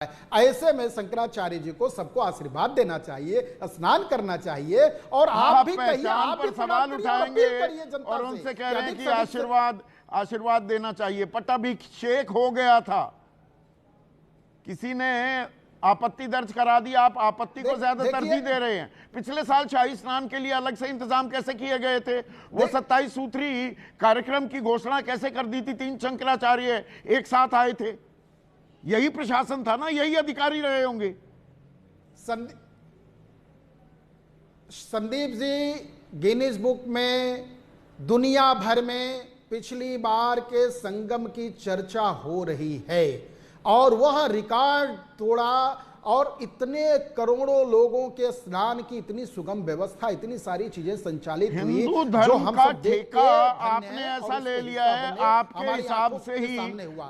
ऐसे में शंकराचार्य जी को सबको आशीर्वाद देना चाहिए, स्नान करना चाहिए। और आप भी कहिए, आप भी सवाल उठाएंगे और उनसे कह रहे हैं कि आशीर्वाद देना चाहिए। पट्टाभिषेक हो गया था, किसी ने आपत्ति दर्ज करा दी, आप आपत्ति को ज्यादा तरजीह दे रहे हैं। पिछले साल शाही स्नान के लिए अलग से इंतजाम कैसे किए गए थे? वो 27 सूत्री कार्यक्रम की घोषणा कैसे कर दी थी? 3 शंकराचार्य एक साथ आए थे, यही प्रशासन था ना, यही अधिकारी रहे होंगे। संदीप जी, गिनीज बुक में दुनिया भर में पिछली बार के संगम की चर्चा हो रही है और वह रिकॉर्ड तोड़ा और इतने करोड़ों लोगों के स्नान की इतनी सुगम व्यवस्था, इतनी सारी चीजें संचालित हुई। हिंदू धर्म का ठेका आपने ऐसा ले लिया है, आपके हिसाब से ही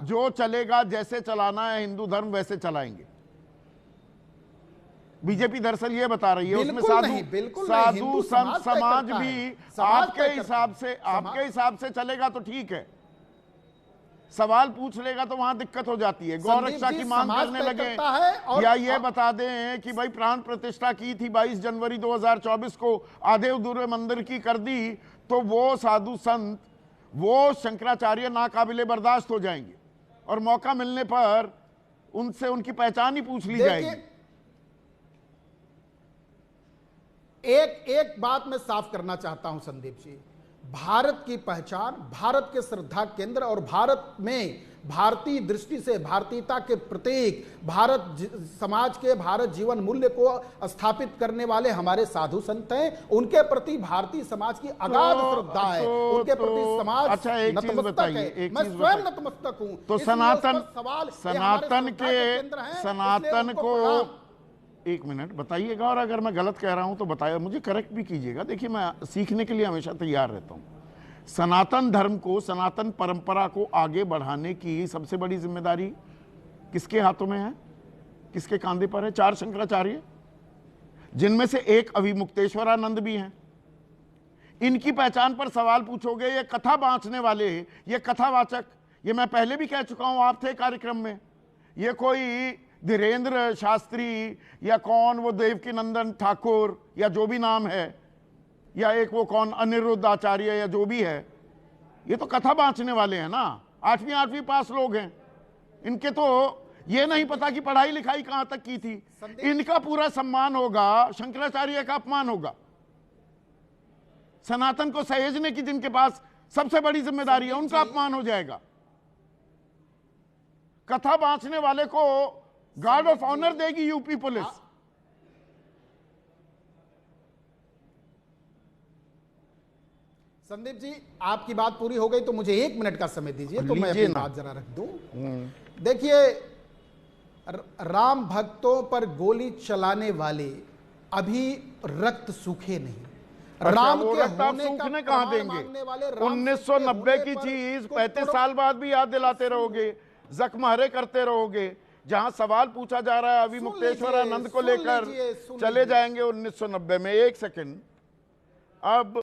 जो चलेगा, जैसे चलाना है हिंदू धर्म वैसे चलाएंगे। बीजेपी दरअसल ये बता रही है, उसमें साधु संत समाज भी आपके हिसाब से चलेगा तो ठीक है, सवाल पूछ लेगा तो वहां दिक्कत हो जाती है। गौ रक्षा की मांग करने लगे या ये बता दें कि भाई प्राण प्रतिष्ठा की थी 22 जनवरी 2024 को, आधे अधूरे मंदिर की कर दी, तो वो साधु संत, वो शंकराचार्य नाकाबिले बर्दाश्त हो जाएंगे और मौका मिलने पर उनसे उनकी पहचान ही पूछ ली जाएगी। एक बात मैं साफ करना चाहता हूं संदीप जी, भारत की पहचान, भारत के श्रद्धा केंद्र और भारत में भारतीय दृष्टि से भारतीयता के प्रतीक, भारत समाज के, भारत जीवन मूल्य को स्थापित करने वाले हमारे साधु संत हैं। उनके प्रति भारतीय समाज की अगाध श्रद्धा है, उनके प्रति समाज नतमस्तक है। मैं स्वयं नतमस्तक हूं। तो सनातन को एक मिनट बताइएगा, और अगर मैं गलत कह रहा हूं तो बताइए, मुझे करेक्ट भी कीजिएगा। देखिए, मैं सीखने के लिए हमेशा तैयार रहता हूं। सनातन धर्म को, सनातन परंपरा को आगे बढ़ाने की सबसे बड़ी जिम्मेदारी किसके हाथों में है, किसके कांधे पर है? 4 शंकराचार्य, जिनमें से एक अभिमुक्तेश्वरानंद भी हैं। इनकी पहचान पर सवाल पूछोगे, ये कथा बांचने वाले, ये कथावाचक, ये मैं पहले भी कह चुका हूं, आप थे कार्यक्रम में, ये कोई धीरेन्द्र शास्त्री या कौन वो देवकी नंदन ठाकुर या जो भी नाम है, या एक वो कौन अनिरुद्ध आचार्य या जो भी है, ये तो कथा बांचने वाले हैं ना, 8वीं पास लोग हैं। इनके तो ये नहीं पता कि पढ़ाई लिखाई कहां तक की थी। इनका पूरा सम्मान होगा, शंकराचार्य का अपमान होगा। सनातन को सहेजने की जिनके पास सबसे बड़ी जिम्मेदारी है, उनका अपमान हो जाएगा। कथा बांचने वाले को गार्ड ऑफ ऑनर देगी यूपी पुलिस। संदीप जी, आपकी बात पूरी हो गई तो मुझे 1 मिनट का समय दीजिए तो मैं अपनी बात जरा रख दूं। देखिए, राम भक्तों पर गोली चलाने वाले अभी रक्त सूखे नहीं। राम के सूखने कहां देंगे? 1990 की चीज 35 साल बाद भी याद दिलाते रहोगे, जख्म हरे करते रहोगे। जहां सवाल पूछा जा रहा है अभिमुक्तेश्वरानंद को लेकर, चले जाएंगे 1990 में। 1 सेकंड, अब